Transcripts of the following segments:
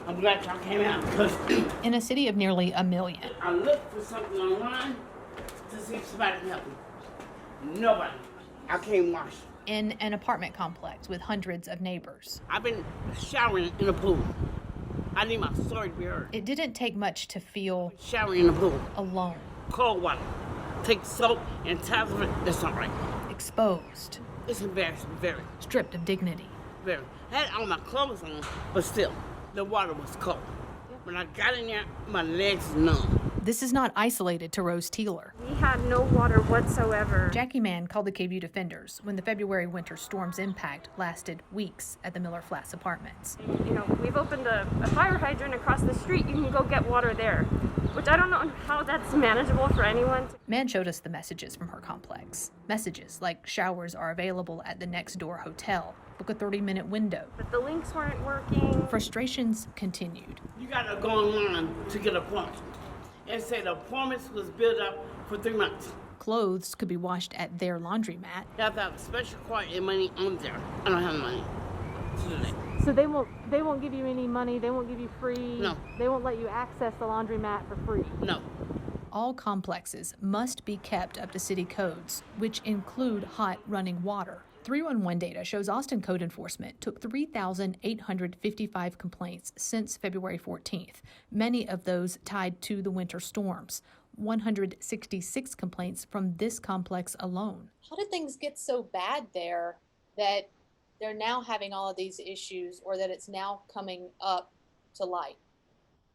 I'm glad y'all came out because in a city of nearly 1 million. I looked for something online to see if somebody can help me. Nobody. I can't wash. In an apartment complex with hundreds of neighbors. I've been showering in the pool. I need my story to be heard. It didn't take much to feel showering in the pool. Alone. Cold water. Take soap and towels of it. That's not right. Exposed. It's embarrassing, very. Stripped of dignity. Very. I had all my clothes on, but still, the water was cold. When I got in there, my legs numb. This is not isolated to Rose Teeler. We had no water whatsoever. Jackie Mann called the KVUE defenders when the February winter storm's impact lasted weeks at the Miller Flats apartments. You know, we've opened a fire hydrant across the street. You can go get water there, which I don't know how that's manageable for anyone. Mann showed us the messages from her complex. Messages like showers are available at the next door hotel. Book a 30-minute window. But the links weren't working. Frustrations continued. You gotta go online to get appointments. And say the appointments was built up for 3 months. Clothes could be washed at their laundromat. You have to have special card and money on there. I don't have money to do that. So they won't give you any money, they won't give you free? No. They won't let you access the laundromat for free? No. All complexes must be kept up to city codes, which include hot running water. 311 data shows Austin code enforcement took 3,855 complaints since February 14th, many of those tied to the winter storms. 166 complaints from this complex alone. How did things get so bad there that they're now having all of these issues, or that it's now coming up to light?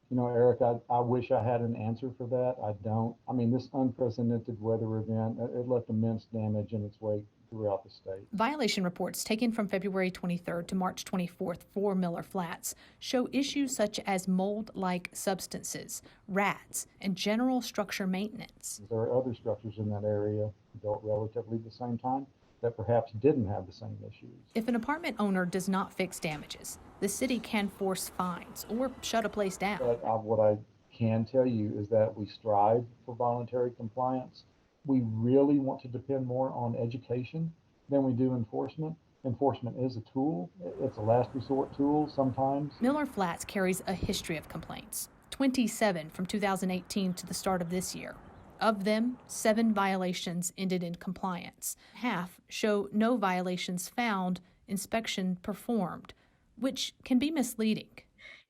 You know, Eric, I wish I had an answer for that. I don't. I mean, this unprecedented weather event, it left immense damage in its wake throughout the state. Violation reports taken from February 23rd to March 24th for Miller Flats show issues such as mold-like substances, rats, and general structure maintenance. There are other structures in that area built relatively the same time that perhaps didn't have the same issues. If an apartment owner does not fix damages, the city can force fines or shut a place down. But what I can tell you is that we strive for voluntary compliance. We really want to depend more on education than we do enforcement. Enforcement is a tool. It's a last resort tool sometimes. Miller Flats carries a history of complaints, 27 from 2018 to the start of this year. Of them, 7 violations ended in compliance. Half show no violations found, inspection performed, which can be misleading.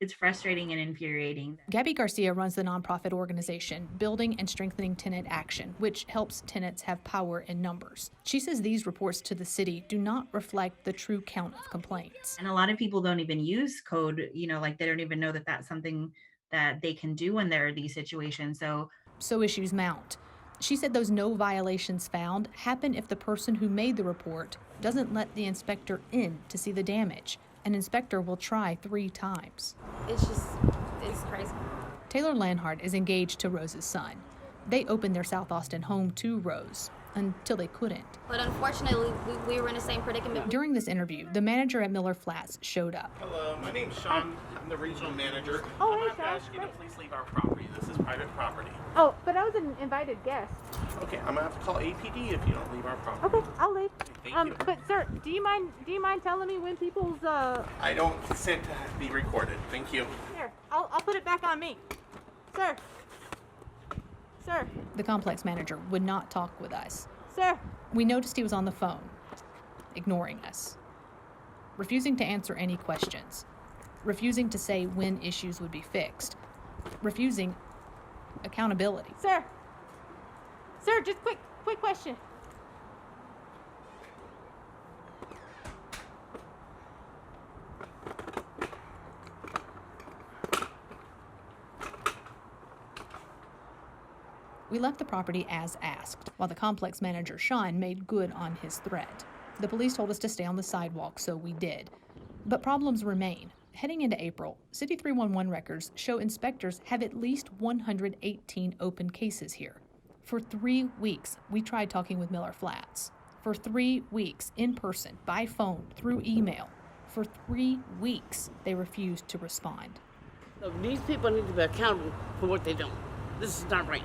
It's frustrating and infuriating. Gabby Garcia runs the nonprofit organization Building and Strengthening Tenant Action, which helps tenants have power in numbers. She says these reports to the city do not reflect the true count of complaints. And a lot of people don't even use code, like they don't even know that that's something that they can do when there are these situations. So issues mount. She said those no violations found happen if the person who made the report doesn't let the inspector in to see the damage. An inspector will try 3 times. It's crazy. Taylor Lanhart is engaged to Rose's son. They opened their South Austin home to Rose until they couldn't. But unfortunately, we were in the same predicament. During this interview, the manager at Miller Flats showed up. Hello, my name's Sean. I'm the regional manager. Oh, I'm hey, going to Sean. ask you to please leave our property. This is private property. Oh, but I was an invited guest. Okay, I'm going to have to call APD if you don't leave our property. Okay, I'll leave. Thank you. But sir, do you mind telling me when people's I don't consent to be recorded. Thank you. Here, I'll put it back on me. Sir. The complex manager would not talk with us. Sir. We noticed he was on the phone, ignoring us, refusing to answer any questions, refusing to say when issues would be fixed, refusing accountability. Sir, just quick question. We left the property as asked, while the complex manager, Sean, made good on his threat. The police told us to stay on the sidewalk, so we did. But problems remain. Heading into April, City 311 records show inspectors have at least 118 open cases here. For 3 weeks, we tried talking with Miller Flats. For 3 weeks, in person, by phone, through email. For 3 weeks, they refused to respond. So these people need to be accountable for what they do. This is not right.